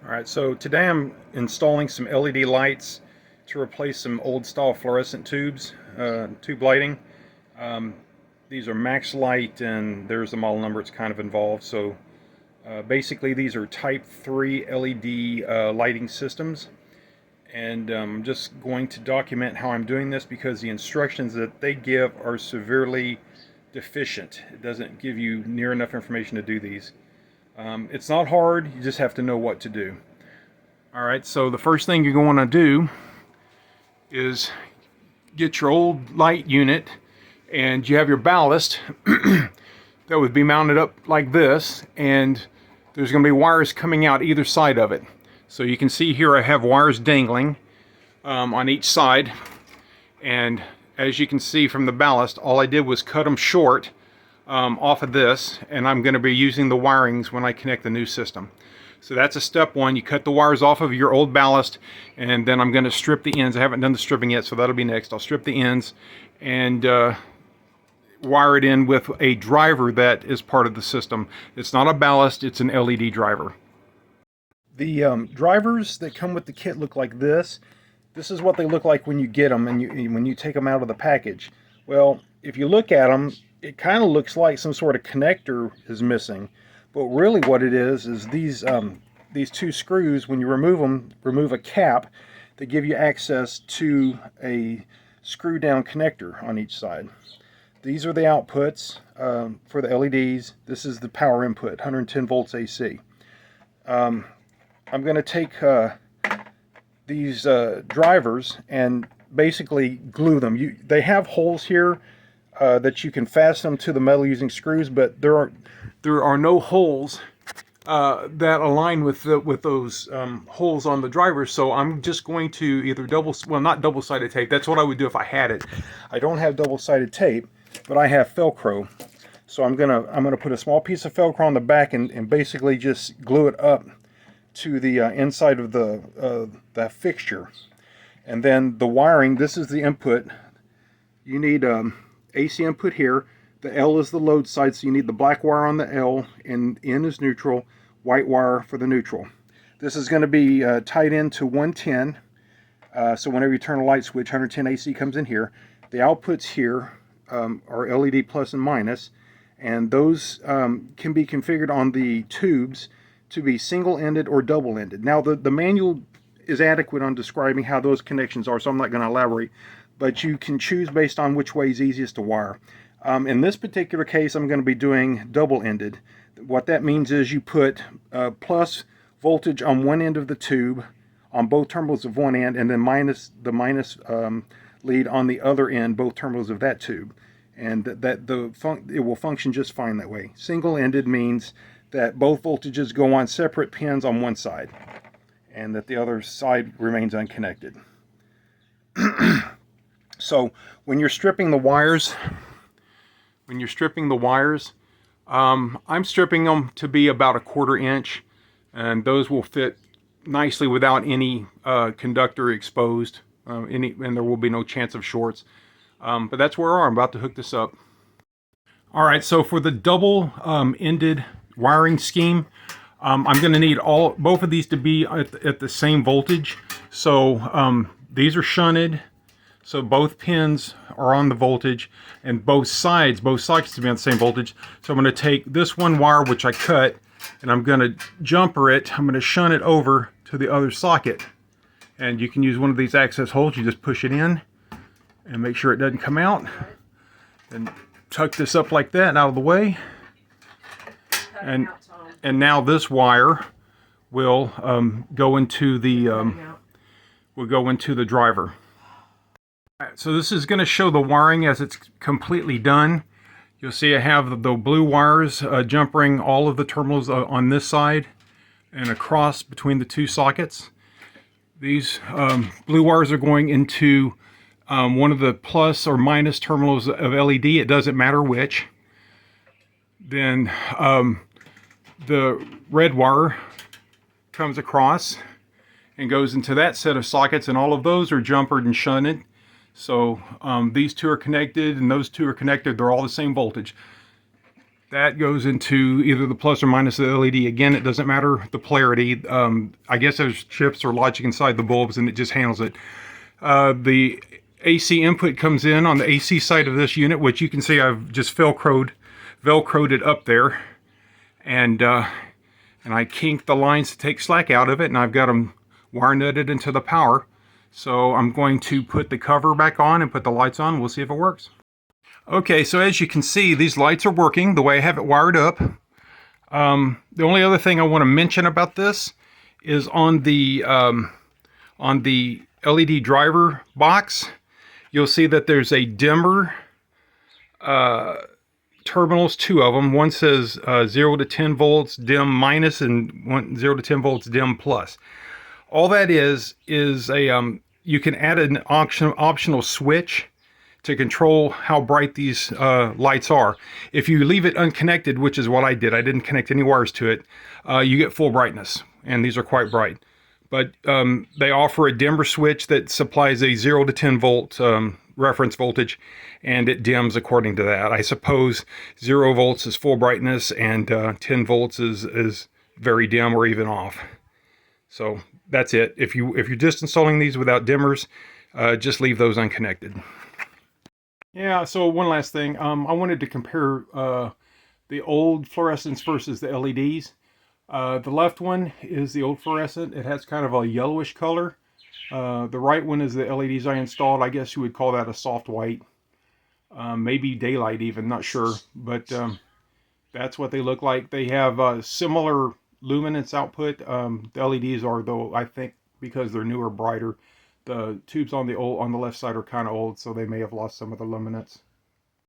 Alright, so today I'm installing some LED lights to replace some old style fluorescent tubes, tube lighting. These are MaxLite, and there's the model number, it's kind of involved. So basically these are type 3 LED lighting systems, and I'm just going to document how I'm doing this because the instructions that they give are severely deficient. It doesn't give you near enough information to do these. It's not hard, you just have to know what to do. Alright, so the first thing you're going to do is get your old light unit, and you have your ballast that would be mounted up like this, and there's going to be wires coming out either side of it. So you can see here I have wires dangling on each side, and as you can see from the ballast, all I did was cut them short off of this, and I'm going to be using the wirings when I connect the new system. So that's a step one. You cut the wires off of your old ballast, and then I'm going to strip the ends. I haven't done the stripping yet, so that'll be next. I'll strip the ends and wire it in with a driver that is part of the system. It's not a ballast, it's an LED driver. The drivers that come with the kit look like this. This is what they look like when you get them and when you take them out of the package. Well, if you look at them, it kind of looks like some sort of connector is missing, but really what it is these two screws. When you remove them, remove a cap that give you access to a screw down connector on each side. These are the outputs for the LEDs. This is the power input, 110 volts AC. I'm going to take these drivers and basically glue them. They have holes here that you can fasten them to the metal using screws, but there are no holes that align with those holes on the drivers. So I'm just going to either not double-sided tape. That's what I would do if I had it. I don't have double-sided tape, but I have Velcro. So I'm gonna put a small piece of Velcro on the back and basically just glue it up to the inside of that fixture. And then the wiring. This is the input. You need AC input here. The L is the load side, so you need the black wire on the L, and N is neutral, white wire for the neutral. This is going to be tied into 110, so whenever you turn a light switch, 110 AC comes in here. The outputs here are LED plus and minus, and those can be configured on the tubes to be single-ended or double-ended. Now the manual is adequate on describing how those connections are, so I'm not going to elaborate, but you can choose based on which way is easiest to wire. In this particular case, I'm going to be doing double-ended. What that means is you put plus voltage on one end of the tube on both terminals of one end, and then the minus lead on the other end, both terminals of that tube, and it will function just fine that way. Single-ended means that both voltages go on separate pins on one side, and that the other side remains unconnected. So when you're stripping the wires, I'm stripping them to be about a 1/4 inch, and those will fit nicely without any conductor exposed, and there will be no chance of shorts. But that's where I'm about to hook this up. Alright, so for the double ended wiring scheme, I'm going to need both of these to be at the same voltage. So these are shunted, so both pins are on the voltage, and both sockets to be on the same voltage. So I'm going to take this one wire, which I cut, and I'm going to jumper it. I'm going to shunt it over to the other socket, and you can use one of these access holes. You just push it in and make sure it doesn't come out, and tuck this up like that and out of the way. And now this wire will go into the driver. So this is going to show the wiring as it's completely done. You'll see I have the blue wires jumpering all of the terminals on this side and across between the two sockets. These blue wires are going into one of the plus or minus terminals of LED. It doesn't matter which. Then the red wire comes across and goes into that set of sockets, and all of those are jumpered and shunted. So these two are connected and those two are connected. They're all the same voltage. That goes into either the plus or minus of the LED. Again, it doesn't matter the polarity. I guess there's chips or logic inside the bulbs and it just handles it. The AC input comes in on the AC side of this unit, which you can see I've just velcroed it up there. And I kinked the lines to take slack out of it, and I've got them wire nutted into the power. So I'm going to put the cover back on and put the lights on. We'll see if it works. Okay, so as you can see, these lights are working the way I have it wired up. The only other thing I want to mention about this is on the LED driver box, you'll see that there's a dimmer terminals, two of them. One says 0 to 10 volts dim minus, and 0 to 10 volts dim plus. All that is a you can add an optional switch to control how bright these lights are. If you leave it unconnected, which is what I did, I didn't connect any wires to it, you get full brightness, and these are quite bright. But they offer a dimmer switch that supplies a 0 to 10 volt reference voltage, and it dims according to that. I suppose 0 volts is full brightness, and 10 volts is very dim or even off. So that's it. If you're just installing these without dimmers, just leave those unconnected. Yeah, so one last thing. I wanted to compare the old fluorescents versus the LEDs. The left one is the old fluorescent. It has kind of a yellowish color. The right one is the LEDs I installed. I guess you would call that a soft white. Maybe daylight even, not sure. But that's what they look like. They have similar luminance output. The LEDs are, though, I think because they're newer, brighter. The tubes on the left side are kind of old, so they may have lost some of the luminance.